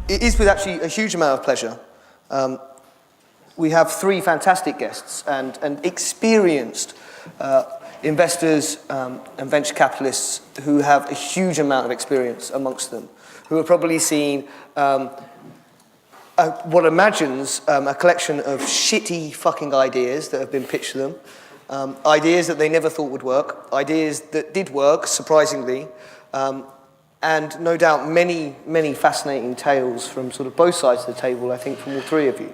It is with actually a huge amount of pleasure. We have three fantastic guests and experienced investors and venture capitalists who have a huge amount of experience amongst them, who have probably seen what imagines a collection of shitty fucking ideas that have been pitched to them, ideas that they never thought would work, ideas that did work, surprisingly, and no doubt many, many fascinating tales from sort of both sides of the table, I think, from all three of you.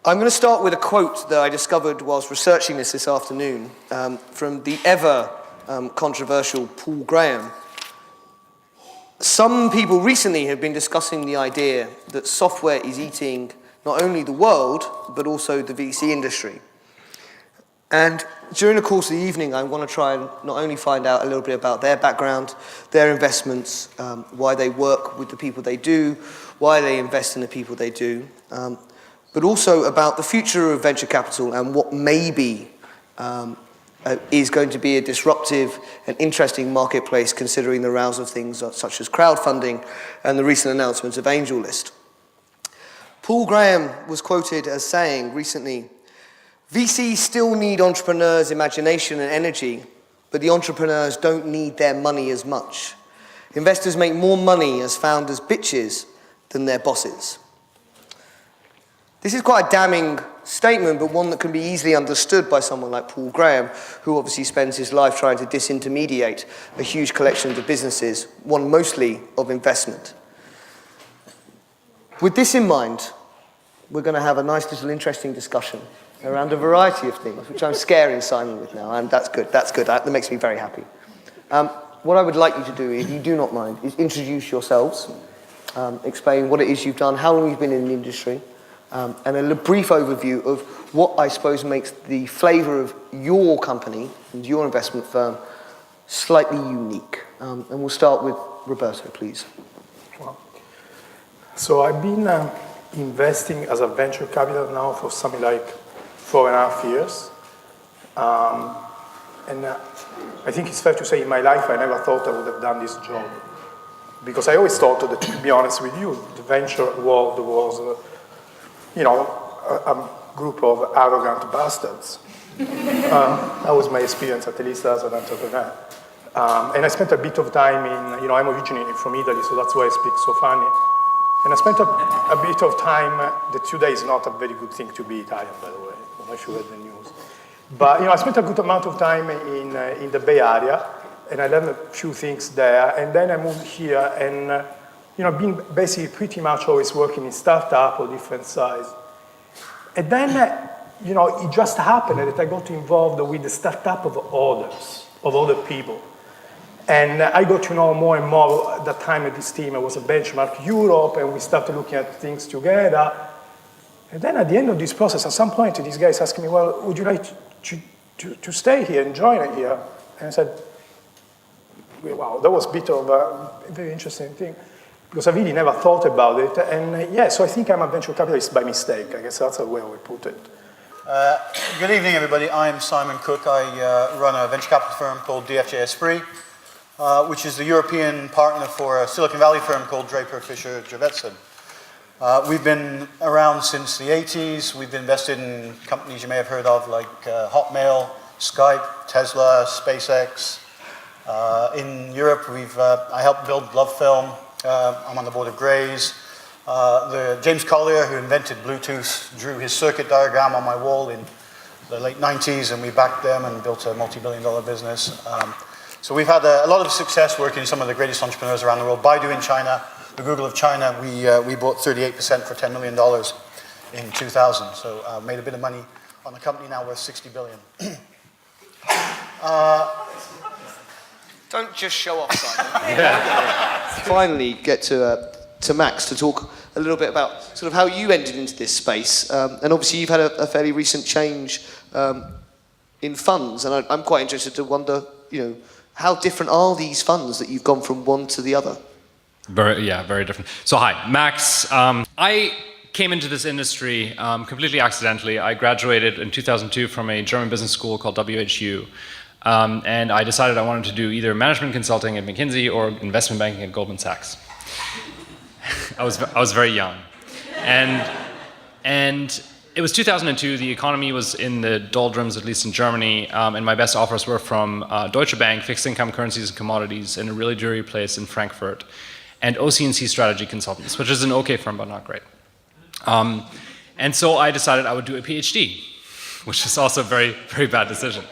I'm going to start with a quote that I discovered whilst researching this afternoon from the ever controversial Paul Graham. Some people recently have been discussing the idea that software is eating not only the world, but also the VC industry. And during the course of the evening, I want to try and not only find out a little bit about their background, their investments, why they work with the people they do, why they invest in the people they do, but also about the future of venture capital and what maybe is going to be a disruptive and interesting marketplace considering the rouse of things such as crowdfunding and the recent announcements of AngelList. Paul Graham was quoted as saying recently, "VCs still need entrepreneurs' imagination and energy, but the entrepreneurs don't need their money as much. Investors make more money as founders' bitches than their bosses." This is quite a damning statement, but one that can be easily understood by someone like Paul Graham, who obviously spends his life trying to disintermediate a huge collection of businesses, one mostly of investment. With this in mind, we're going to have a nice little interesting discussion around a variety of things, which I'm scaring Simon with now, and that's good, that makes me very happy. What I would like you to do, if you do not mind, is introduce yourselves, explain what it is you've done, how long you've been in the industry, and a brief overview of what I suppose makes the flavour of your company and your investment firm slightly unique. And we'll start with Roberto, please. Well, so I've been investing as a venture capital now for something like 4.5 years. And I think it's fair to say in my life I never thought I would have done this job. Because I always thought that, to be honest with you, the venture world was a group of arrogant bastards. That was my experience, at least as an entrepreneur. And I spent a bit of time in, I'm originally from Italy, so that's why I speak so funny. And I spent a bit of time, that today is not a very good thing to be Italian, by the way. I'm not sure you read the news. But I spent a good amount of time in the Bay Area, and I learned a few things there. And then I moved here, and been basically pretty much always working in startup or different size. And then, it just happened that I got involved with the startup of other people. And I got to know more and more at that time at this team. I was a Benchmark Europe, and we started looking at things together. And then at the end of this process, at some point, these guys asked me, well, would you like to stay here and join it here? And I said, wow, that was a bit of a very interesting thing. Because I really never thought about it. And so I think I'm a venture capitalist by mistake. I guess that's the way I would put it. Good evening, everybody. I'm Simon Cook. I run a venture capital firm called DFJ Esprit, which is the European partner for a Silicon Valley firm called Draper Fisher Jurvetson. We've been around since the 80s. We've invested in companies you may have heard of, like Hotmail, Skype, Tesla, SpaceX. In Europe, I helped build Love Film. I'm on the board of Grays. James Collier, who invented Bluetooth, drew his circuit diagram on my wall in the late 90s, and we backed them and built a multi-billion-dollar business. So we've had a lot of success working with some of the greatest entrepreneurs around the world. Baidu in China, the Google of China, we bought 38% for $10 million in 2000. So made a bit of money on a company now worth $60 billion. Don't just show off, Simon. Finally, get to Max to talk a little bit about sort of how you ended into this space. And obviously, you've had a fairly recent change in funds, and I'm quite interested to wonder, how different are these funds that you've gone from one to the other? Very different. So hi, Max. I came into this industry completely accidentally. I graduated in 2002 from a German business school called WHU. And I decided I wanted to do either management consulting at McKinsey or investment banking at Goldman Sachs. I was very young. And it was 2002, the economy was in the doldrums, at least in Germany, and my best offers were from Deutsche Bank, fixed income currencies and commodities, in a really dreary place in Frankfurt, and OC&C Strategy Consultants, which is an okay firm, but not great. And so I decided I would do a PhD, which is also a very, very bad decision.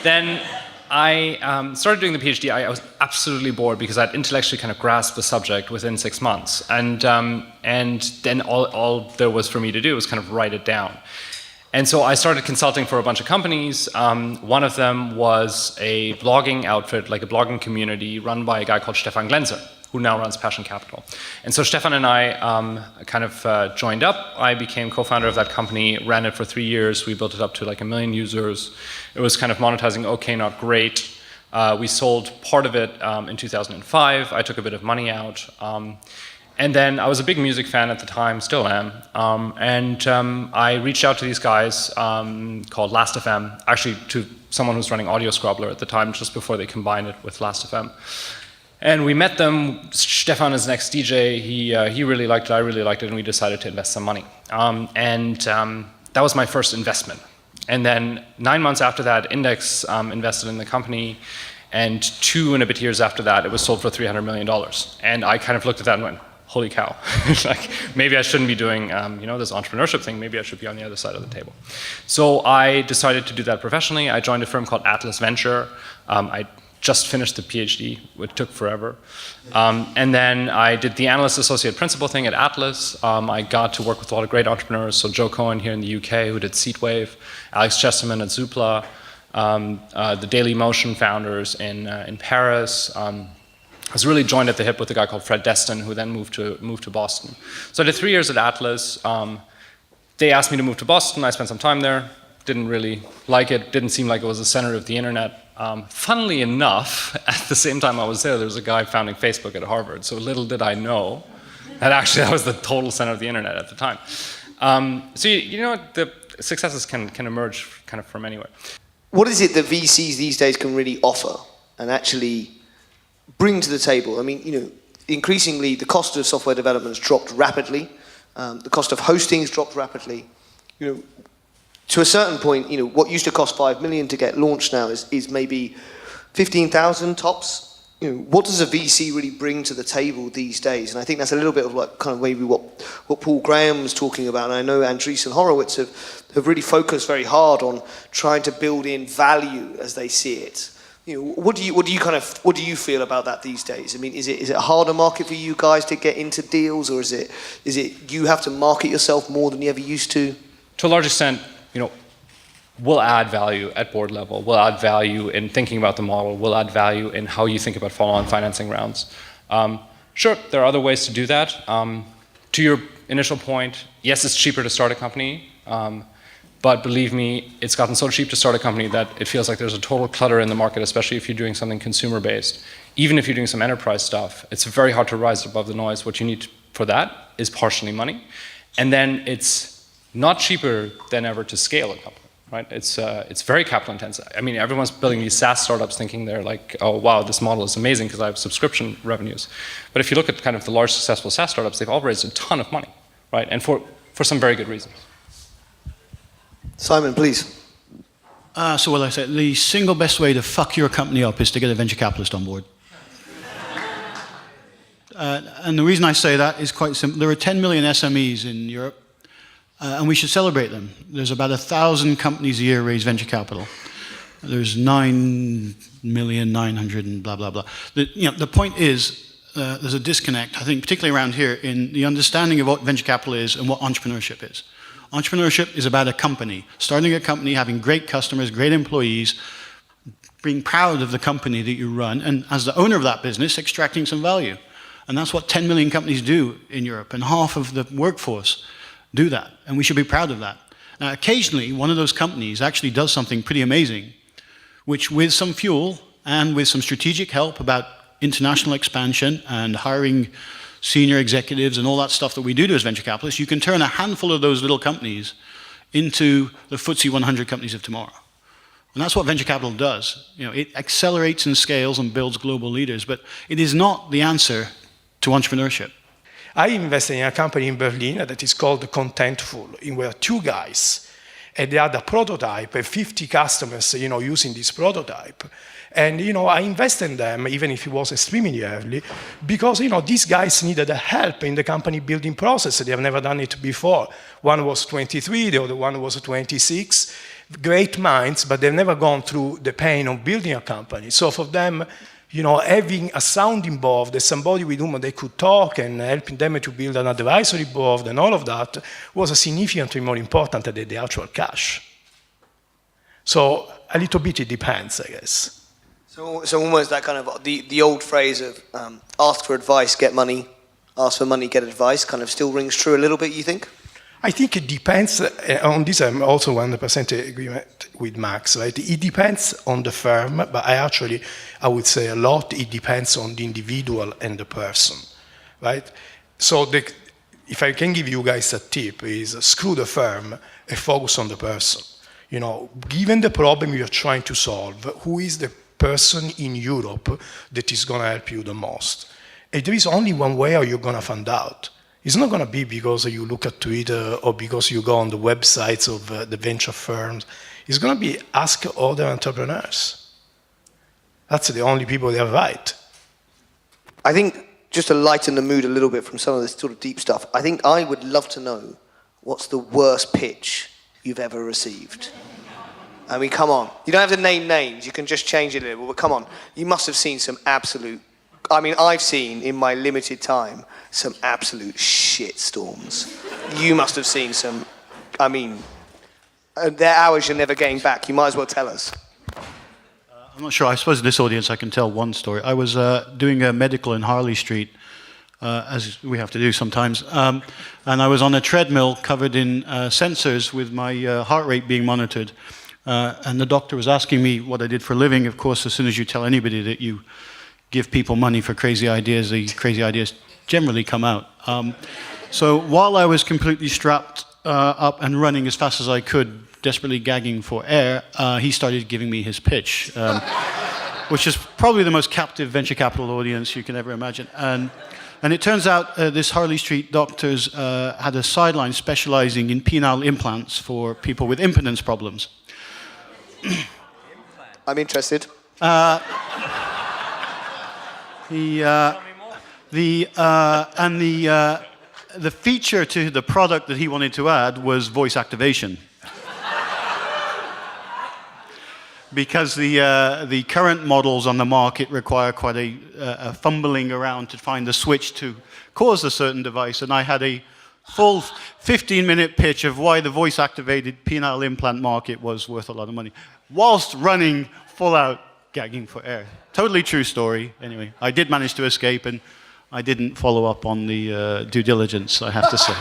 Then I started doing the PhD. I was absolutely bored because I'd intellectually kind of grasped the subject within 6 months. And then all there was for me to do was kind of write it down. And so I started consulting for a bunch of companies. One of them was a blogging outfit, like a blogging community run by a guy called Stefan Glenzer, who now runs Passion Capital. And so Stefan and I kind of joined up. I became co-founder of that company, ran it for 3 years. We built it up to like 1 million users. It was kind of monetizing okay, not great. We sold part of it in 2005. I took a bit of money out. And then I was a big music fan at the time, still am. I reached out to these guys called Last.fm, actually to someone who was running Audio Scrobbler at the time, just before they combined it with Last.fm. And we met them. Stefan is an ex-DJ. He really liked it, I really liked it, and we decided to invest some money. That was my first investment. And then 9 months after that, Index invested in the company, and 2 and a bit years after that, it was sold for $300 million. And I kind of looked at that and went, holy cow. Like, maybe I shouldn't be doing this entrepreneurship thing. Maybe I should be on the other side of the table. So I decided to do that professionally. I joined a firm called Atlas Venture. I just finished the PhD, which took forever. And then I did the analyst associate principal thing at Atlas. I got to work with a lot of great entrepreneurs. So Joe Cohen here in the UK, who did Seatwave, Alex Chesterman at Zoopla, the Daily Motion founders in Paris. I was really joined at the hip with a guy called Fred Destin, who then moved to Boston. So I did 3 years at Atlas. They asked me to move to Boston. I spent some time there. Didn't really like it. Didn't seem like it was the center of the internet. Funnily enough, at the same time I was there was a guy founding Facebook at Harvard. So little did I know that actually that was the total center of the internet at the time. So you know what, the successes can emerge kind of from anywhere. What is it that VCs these days can really offer and actually bring to the table? I mean, increasingly the cost of software development has dropped rapidly. The cost of hosting has dropped rapidly. To a certain point, what used to cost 5 million to get launched now is maybe 15,000 tops. What does a VC really bring to the table these days? And I think that's a little bit of like kind of maybe what Paul Graham was talking about. And I know Andreessen Horowitz have really focused very hard on trying to build in value as they see it. What do you feel about that these days? I mean, is it a harder market for you guys to get into deals, or is it you have to market yourself more than you ever used to? To a large extent, we'll add value at board level. We'll add value in thinking about the model. We'll add value in how you think about follow-on financing rounds. Sure, there are other ways to do that. To your initial point, yes, it's cheaper to start a company, but believe me, it's gotten so cheap to start a company that it feels like there's a total clutter in the market, especially if you're doing something consumer-based. Even if you're doing some enterprise stuff, it's very hard to rise above the noise. What you need for that is partially money. And then it's not cheaper than ever to scale a company, right? It's very capital intensive. I mean, everyone's building these SaaS startups thinking they're like, oh wow, this model is amazing because I have subscription revenues. But if you look at kind of the large successful SaaS startups, they've all raised a ton of money, right? And for some very good reasons. Simon, please. So what I said, the single best way to fuck your company up is to get a venture capitalist on board. And the reason I say that is quite simple. There are 10 million SMEs in Europe. And we should celebrate them. There's about 1,000 companies a year raise venture capital. There's 9,900,000 and blah, blah, blah. The point is, there's a disconnect, I think, particularly around here, in the understanding of what venture capital is and what entrepreneurship is. Entrepreneurship is about a company, starting a company, having great customers, great employees, being proud of the company that you run, and as the owner of that business, extracting some value. And that's what 10 million companies do in Europe, and half of the workforce do that, and we should be proud of that. Now, occasionally, one of those companies actually does something pretty amazing, which with some fuel and with some strategic help about international expansion and hiring senior executives and all that stuff that we do as venture capitalists, you can turn a handful of those little companies into the FTSE 100 companies of tomorrow. And that's what venture capital does. It accelerates and scales and builds global leaders, but it is not the answer to entrepreneurship. I invested in a company in Berlin that is called Contentful. It were two guys, and they had a prototype, and 50 customers, using this prototype. And, I invested in them, even if it was extremely early, because, these guys needed help in the company building process. They have never done it before. One was 23, the other one was 26. Great minds, but they've never gone through the pain of building a company. So for them, having a sounding board, there's somebody with whom they could talk and helping them to build an advisory board and all of that was significantly more important than the actual cash. So a little bit it depends, I guess. So almost that kind of, the old phrase of ask for advice, get money, ask for money, get advice, kind of still rings true a little bit, you think? I think it depends, on this I'm also 100% agreement with Max, right? It depends on the firm, but I would say a lot, it depends on the individual and the person, right? So if I can give you guys a tip, is screw the firm and focus on the person. Given the problem you're trying to solve, who is the person in Europe that is going to help you the most? And there is only one way you're going to find out. It's not going to be because you look at Twitter or because you go on the websites of the venture firms. It's going to be ask other entrepreneurs. That's the only people that are right. I think, just to lighten the mood a little bit from some of this sort of deep stuff, I think I would love to know what's the worst pitch you've ever received. I mean, come on. You don't have to name names. You can just change it a little. But come on. You must have seen some absolute... I mean, I've seen, in my limited time, some absolute shit storms. You must have seen some... I mean, they're hours you're never getting back. You might as well tell us. I'm not sure. I suppose in this audience I can tell one story. I was doing a medical in Harley Street, as we have to do sometimes, and I was on a treadmill covered in sensors with my heart rate being monitored. And the doctor was asking me what I did for a living. Of course, as soon as you tell anybody that you give people money for crazy ideas, the crazy ideas generally come out. So while I was completely strapped up and running as fast as I could, desperately gagging for air, he started giving me his pitch, which is probably the most captive venture capital audience you can ever imagine. And it turns out this Harley Street doctors had a sideline specializing in penile implants for people with impotence problems. I'm interested. The feature to the product that he wanted to add was voice activation. Because the current models on the market require quite a fumbling around to find the switch to cause a certain device, and I had a full 15-minute pitch of why the voice-activated penile implant market was worth a lot of money, whilst running full out, gagging for air. Totally true story. Anyway, I did manage to escape, and I didn't follow up on the due diligence, I have to say.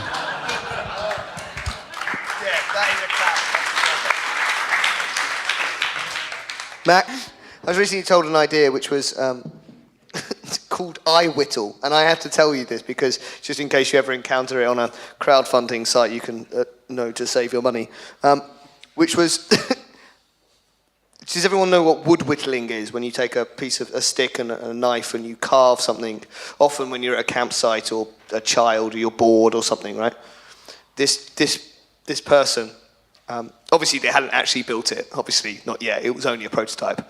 Mac, I was recently told an idea which was called iWhittle, and I have to tell you this because just in case you ever encounter it on a crowdfunding site, you can know to save your money. Which was, does everyone know what wood whittling is? When you take a piece of a stick and a knife and you carve something, often when you're at a campsite or a child or you're bored or something, right? This person, obviously they hadn't actually built it, obviously not yet, it was only a prototype,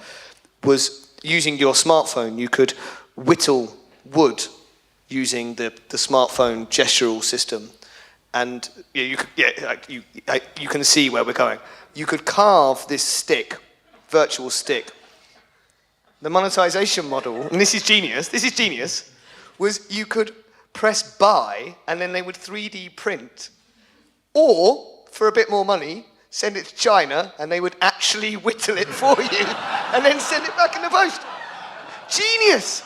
was using your smartphone. You could whittle wood using the smartphone gestural system. And you can see where we're going. You could carve this stick, virtual stick. The monetization model, and this is genius, was you could press buy and then they would 3D print. Or, for a bit more money, send it to China and they would actually whittle it for you and then send it back in the post. Genius!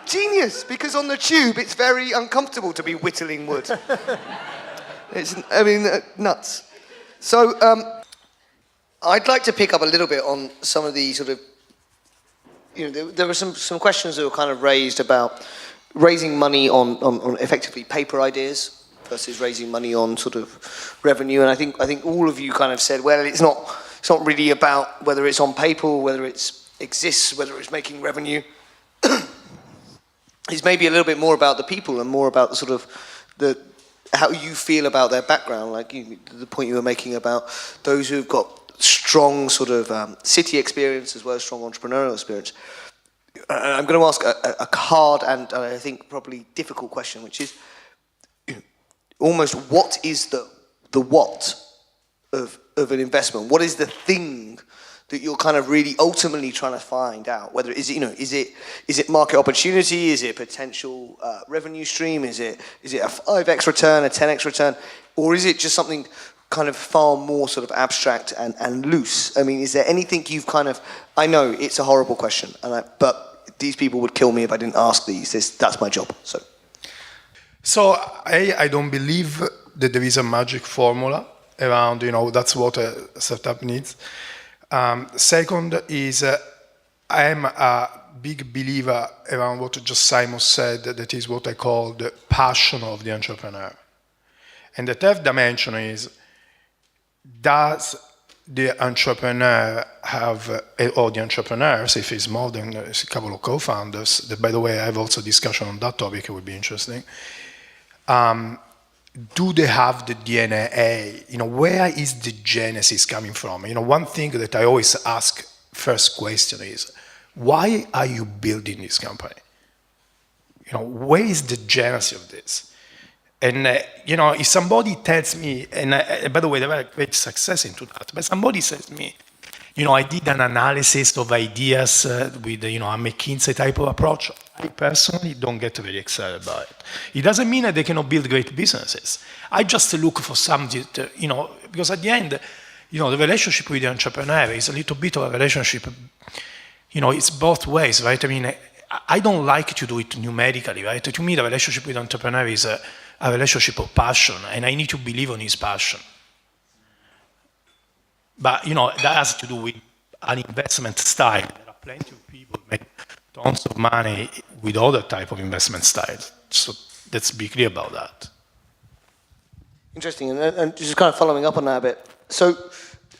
Genius, because on the tube it's very uncomfortable to be whittling wood. Nuts. So, I'd like to pick up a little bit on some of the sort of, there were some questions that were kind of raised about raising money on effectively paper ideas versus raising money on sort of revenue. And I think all of you kind of said, well, it's not really about whether it's on paper or whether it exists, whether it's making revenue. It's maybe a little bit more about the people and more about the sort of how you feel about their background, like the point you were making about those who've got strong sort of city experience as well as strong entrepreneurial experience. I'm going to ask a hard and I think probably difficult question, which is almost what is the what of an investment? What is the thing that you're kind of really ultimately trying to find out? Whether is it market opportunity? Is it potential revenue stream? Is it a 5x return, a 10x return, or is it just something kind of far more sort of abstract and loose? I mean, is there anything you've kind of? I know it's a horrible question, but these people would kill me if I didn't ask these. That's my job. So I don't believe that there is a magic formula around, that's what a startup needs. Second is I am a big believer around what just Simon said, that is what I call the passion of the entrepreneur. And the third dimension is, does the entrepreneur have, or the entrepreneurs, if it's more than a couple of co-founders, that by the way, I have also discussion on that topic, it would be interesting. Do they have the DNA? Where is the genesis coming from? One thing that I always ask first question is, why are you building this company? Where is the genesis of this? And, if somebody tells me, and by the way, there were great success into that, but somebody says to me, I did an analysis of ideas with, a McKinsey type of approach. I personally don't get very excited about it. It doesn't mean that they cannot build great businesses. I just look for something, because at the end, the relationship with the entrepreneur is a little bit of a relationship, it's both ways, right? I mean, I don't like to do it numerically, right? To me, the relationship with the entrepreneur is a relationship of passion, and I need to believe on his passion. But, that has to do with an investment style. There are plenty of people who make tons of money with other type of investment styles. So let's be clear about that. Interesting, and just kind of following up on that a bit. So,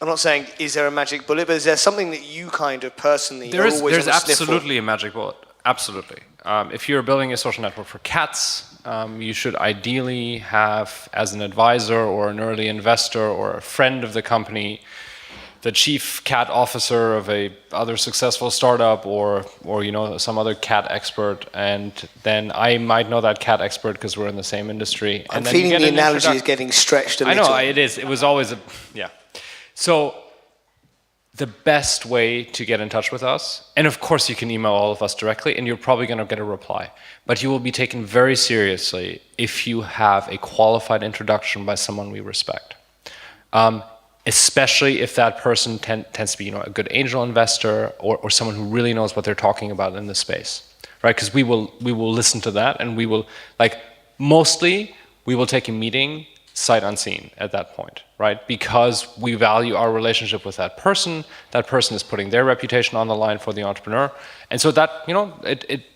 I'm not saying is there a magic bullet, but is there something that you kind of personally there's absolutely a magic bullet. Absolutely. If you're building a social network for cats, you should ideally have, as an advisor or an early investor or a friend of the company, the chief cat officer of a other successful startup or some other cat expert, and then I might know that cat expert because we're in the same industry. I'm feeling the analogy is getting stretched a little. I know, it is. It was always yeah. So the best way to get in touch with us, and of course you can email all of us directly, and you're probably going to get a reply, but you will be taken very seriously if you have a qualified introduction by someone we respect. Especially if that person tends to be a good angel investor or someone who really knows what they're talking about in the space, right? Because we will listen to that, and we will, mostly we will take a meeting sight unseen at that point, right? Because we value our relationship with that person is putting their reputation on the line for the entrepreneur, and so that,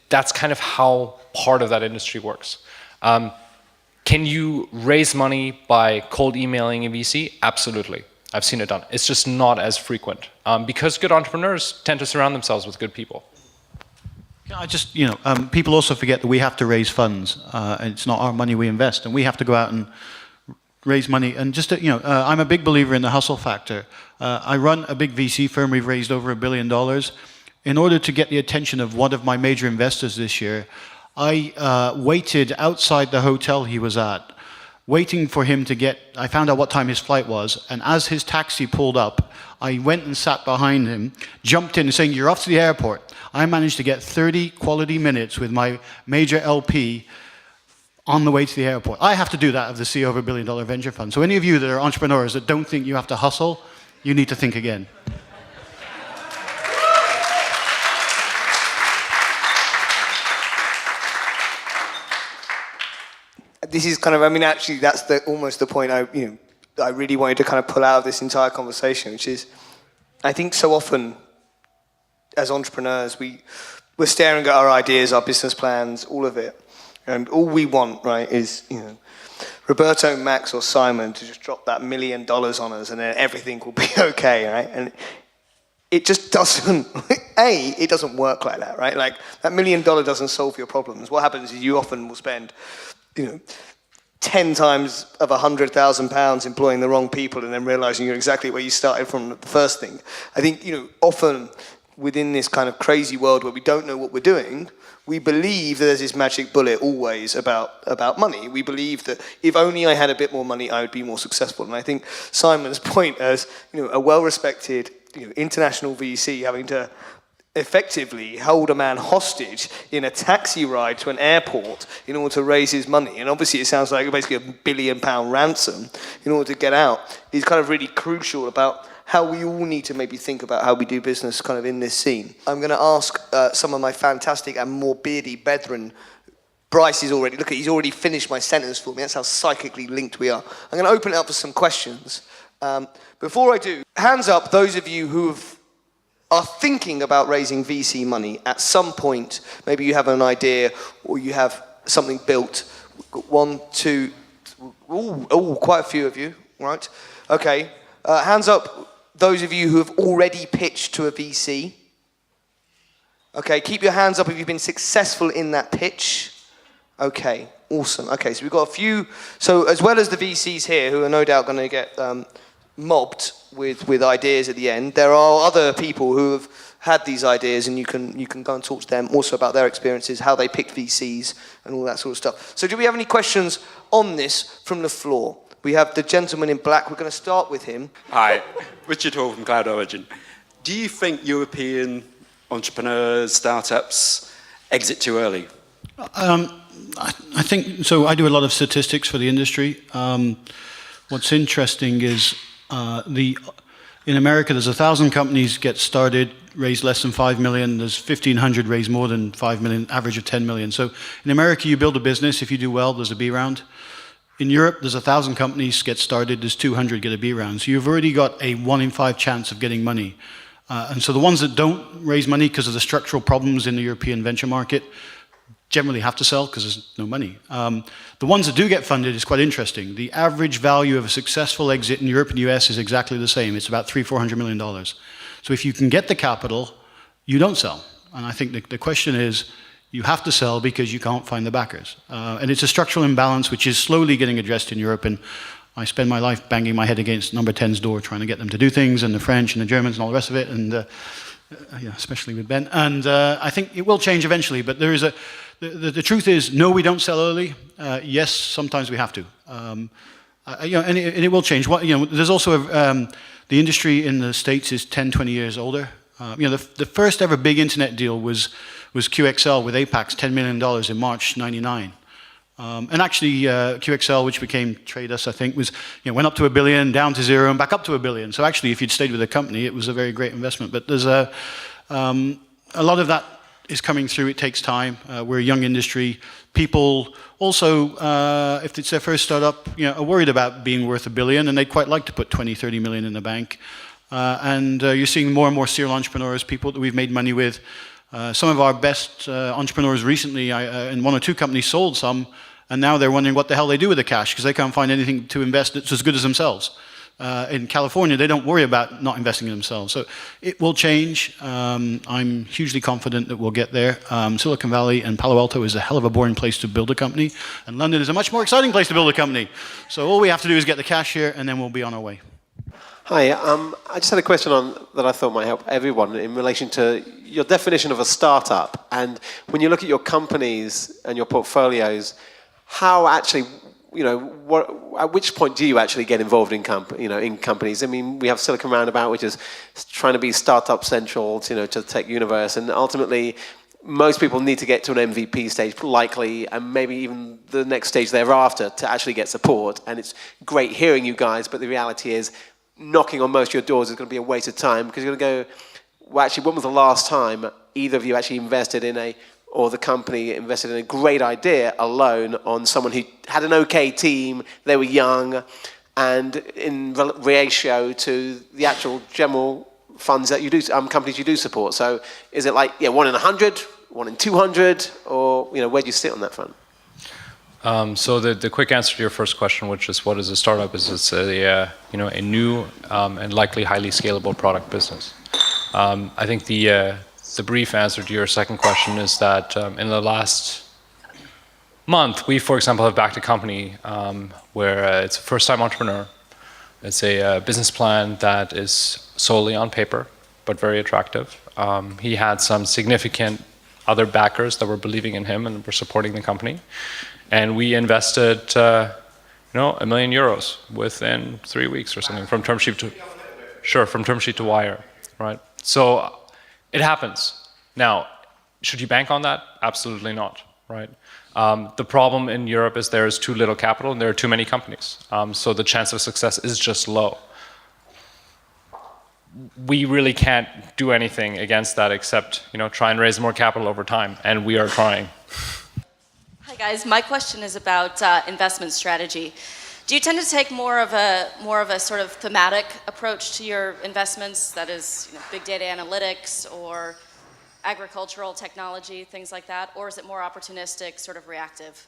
that's kind of how part of that industry works. Can you raise money by cold emailing a VC? Absolutely. I've seen it done. It's just not as frequent because good entrepreneurs tend to surround themselves with good people. I just, people also forget that we have to raise funds. It's not our money we invest, and we have to go out and raise money. And just, I'm a big believer in the hustle factor. I run a big VC firm. We've raised over $1 billion. In order to get the attention of one of my major investors this year, I waited outside the hotel he was at, waiting for him to I found out what time his flight was, and as his taxi pulled up, I went and sat behind him, jumped in and saying, "You're off to the airport." I managed to get 30 quality minutes with my major LP on the way to the airport. I have to do that as the CEO of a $1 billion venture fund. So any of you that are entrepreneurs that don't think you have to hustle, you need to think again. This is kind of, actually, that's almost the point I really wanted to kind of pull out of this entire conversation, which is, I think so often as entrepreneurs, we're staring at our ideas, our business plans, all of it, and all we want, right, is, Roberto, Max, or Simon to just drop that $1 million on us, and then everything will be okay, right? And it just doesn't. It doesn't work like that, right? That $1 million doesn't solve your problems. What happens is you often will spend, 10 times of £100,000 employing the wrong people and then realizing you're exactly where you started from the first thing. I think, often within this kind of crazy world where we don't know what we're doing, we believe that there's this magic bullet always about money. We believe that if only I had a bit more money, I would be more successful. And I think Simon's point as, a well-respected, international VC having to effectively hold a man hostage in a taxi ride to an airport in order to raise his money. And obviously it sounds like basically £1 billion ransom in order to get out is kind of really crucial about how we all need to maybe think about how we do business kind of in this scene. I'm going to ask some of my fantastic and more beardy brethren. Bryce is already, he's already finished my sentence for me. That's how psychically linked we are. I'm going to open it up for some questions. Before I do, hands up those of you who are thinking about raising VC money at some point. Maybe you have an idea or you have something built. One, two, quite a few of you, right? Okay, hands up those of you who have already pitched to a VC. Okay, keep your hands up if you've been successful in that pitch. Okay, awesome. Okay, so we've got a few. So as well as the VCs here who are no doubt going to get mobbed with ideas at the end, there are other people who have had these ideas, and you can go and talk to them also about their experiences, how they picked VCs and all that sort of stuff. So do we have any questions on this from the floor? We have the gentleman in black. We're going to start with him. Hi, Richard Hall from Cloud Origin. Do you think European entrepreneurs, startups exit too early? I think so. I do a lot of statistics for the industry. What's interesting is in America, there's 1,000 companies get started, raise less than 5 million. There's 1,500 raise more than 5 million, average of 10 million. So in America, you build a business. If you do well, there's a B round. In Europe, there's 1,000 companies get started. There's 200 get a B round. So you've already got a 1 in 5 chance of getting money. And so the ones that don't raise money because of the structural problems in the European venture market generally have to sell because there's no money. The ones that do get funded is quite interesting. The average value of a successful exit in Europe and US is exactly the same. It's about $300-400 million. So if you can get the capital, you don't sell. And I think the question is, you have to sell because you can't find the backers. And it's a structural imbalance which is slowly getting addressed in Europe. And I spend my life banging my head against number 10's door trying to get them to do things, and the French and the Germans and all the rest of it, and especially with Ben. And I think it will change eventually, but there is the truth is, no, we don't sell early. Yes, sometimes we have to. And it will change. There's also the industry in the States is 10, 20 years older. The first ever big internet deal was QXL with Apax, $10 million in March '99. And actually, QXL, which became Trade-Us, I think, went up to $1 billion, down to 0, and back up to $1 billion. So actually, if you'd stayed with the company, it was a very great investment. But there's a lot of that is coming through. It takes time. We're a young industry. People also, if it's their first startup, are worried about being worth $1 billion, and they'd quite like to put 20, 30 million in the bank. And you're seeing more and more serial entrepreneurs, people that we've made money with. Some of our best entrepreneurs recently, in 1 or 2 companies, sold some, and now they're wondering what the hell they do with the cash because they can't find anything to invest that's as good as themselves. In California, they don't worry about not investing in themselves. So it will change. I'm hugely confident that we'll get there. Silicon Valley and Palo Alto is a hell of a boring place to build a company, and London is a much more exciting place to build a company. So all we have to do is get the cash here, and then we'll be on our way. Hi, I just had a question that I thought might help everyone in relation to your definition of a startup. And when you look at your companies and your portfolios, how actually, at which point do you actually get involved in companies? I mean, we have Silicon Roundabout, which is trying to be startup central, to the tech universe, and ultimately, most people need to get to an MVP stage, likely, and maybe even the next stage thereafter to actually get support. And it's great hearing you guys, but the reality is, knocking on most of your doors is going to be a waste of time because you're going to go, well, actually, when was the last time either of you actually invested in or the company invested in a great idea alone on someone who had an okay team, they were young, and in ratio to the actual general funds that you do, companies you do support. So is it like 1 in 100, 1 in 200, or where do you sit on that front? So the quick answer to your first question, which is what is a startup, is it's a new and likely highly scalable product business. I think the brief answer to your second question is that in the last month, we, for example, have backed a company where it's a first-time entrepreneur. It's a business plan that is solely on paper, but very attractive. He had some significant other backers that were believing in him and were supporting the company. And we invested, €1 million within 3 weeks or something, from term sheet to wire, right? So it happens. Now, should you bank on that? Absolutely not, right? The problem in Europe is there is too little capital and there are too many companies. So the chance of success is just low. We really can't do anything against that except, try and raise more capital over time, and we are trying. Hi guys, my question is about investment strategy. Do you tend to take more of a sort of thematic approach to your investments, that is, big data analytics or agricultural technology, things like that, or is it more opportunistic, sort of reactive?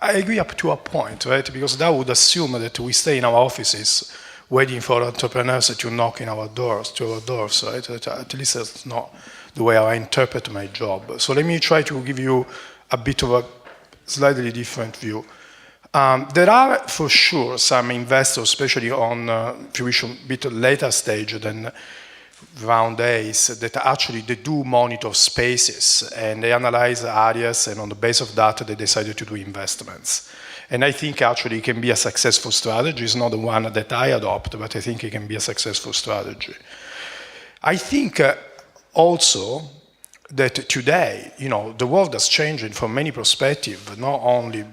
I agree up to a point, right? Because that would assume that we stay in our offices waiting for entrepreneurs to knock in our doors, right? At least that's not the way I interpret my job. So let me try to give you a bit of a slightly different view. There are, for sure, some investors, especially on fruition, a bit later stage than round A's, that actually they do monitor spaces and they analyze areas, and on the basis of that, they decided to do investments. And I think actually it can be a successful strategy. It's not the one that I adopt, but I think it can be a successful strategy. I think also that today, the world has changed from many perspectives, not only,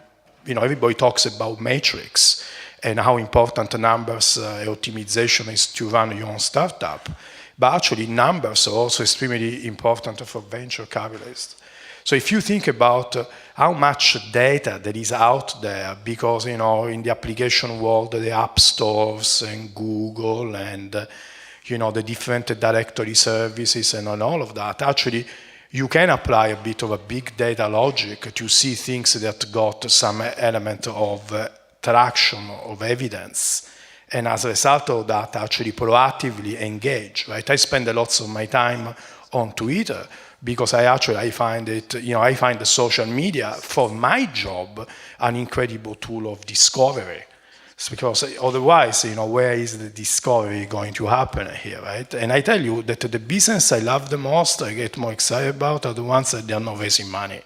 everybody talks about matrix and how important numbers optimization is to run your own startup, but actually numbers are also extremely important for venture capitalists. So if you think about how much data there is out there, because, in the application world, the app stores and Google and, the different directory services and all of that, actually, you can apply a bit of a big data logic to see things that got some element of traction, of evidence. And as a result of that, actually proactively engage, right? I spend lots of my time on Twitter because I find it, I find the social media for my job an incredible tool of discovery. It's because otherwise, where is the discovery going to happen here, right? And I tell you that the business I love the most, I get more excited about, are the ones that they are not raising money.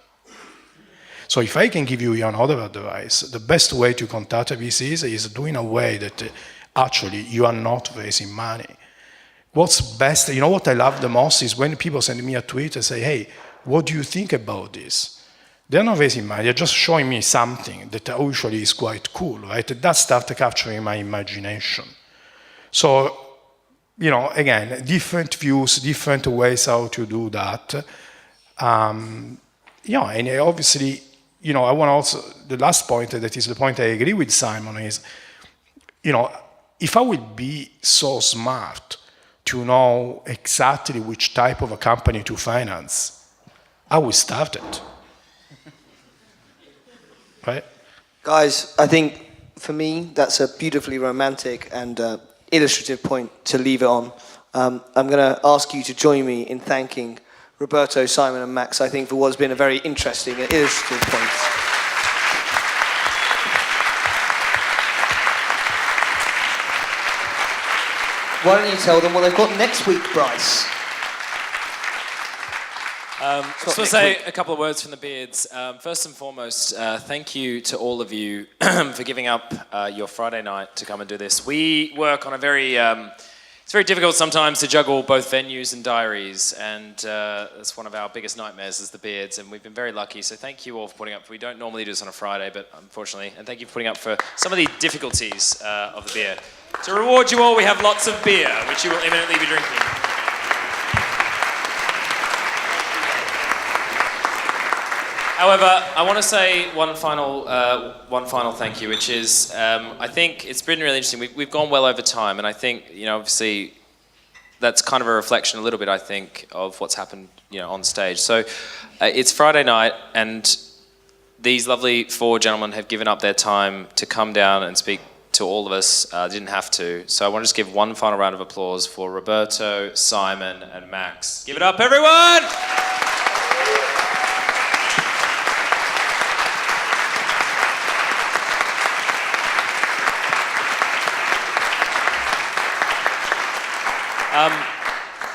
So if I can give you another advice, the best way to contact VCs is doing a way that actually you are not raising money. What's best, what I love the most is when people send me a tweet and say, hey, what do you think about this? They're not raising money, they're just showing me something that usually is quite cool, right? That starts capturing my imagination. So, again, different views, different ways how to do that. And obviously, I want to also, the last point, that is the point I agree with Simon, is, if I would be so smart to know exactly which type of a company to finance, I would start it. Right? Guys, I think for me, that's a beautifully romantic and illustrative point to leave it on. I'm going to ask you to join me in thanking Roberto, Simon, and Max, I think, for what's been a very interesting and illustrative point. Why don't you tell them what they've got next week, Bryce? Just want to say a couple of words from the Beards. First and foremost, thank you to all of you for giving up your Friday night to come and do this. We work on a very, it's very difficult sometimes to juggle both venues and diaries, and that's one of our biggest nightmares is the Beards, and we've been very lucky, so thank you all for putting up. We don't normally do this on a Friday, but unfortunately, and thank you for putting up for some of the difficulties of the beer. To reward you all, we have lots of beer, which you will imminently be drinking. However, I want to say one final thank you, which is I think it's been really interesting. We've gone well over time, and I think obviously that's kind of a reflection a little bit, I think, of what's happened on stage. So it's Friday night, and these lovely four gentlemen have given up their time to come down and speak to all of us. Didn't have to. So I want to just give one final round of applause for Roberto, Simon, and Max. Give it up, everyone!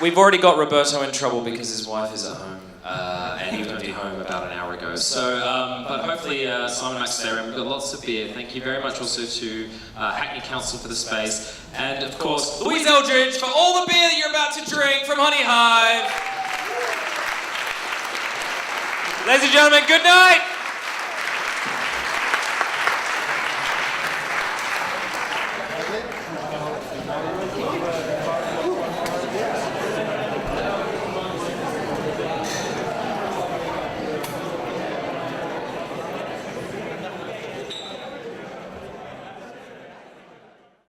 We've already got Roberto in trouble because his wife is at home, and he was going to be home about an hour ago. So, but hopefully Simon Max there, and we've got lots of beer. Thank you very much also to Hackney Council for the space, and of course Louise Eldridge for all the beer that you're about to drink from Honey Hive. Ladies and gentlemen, good night.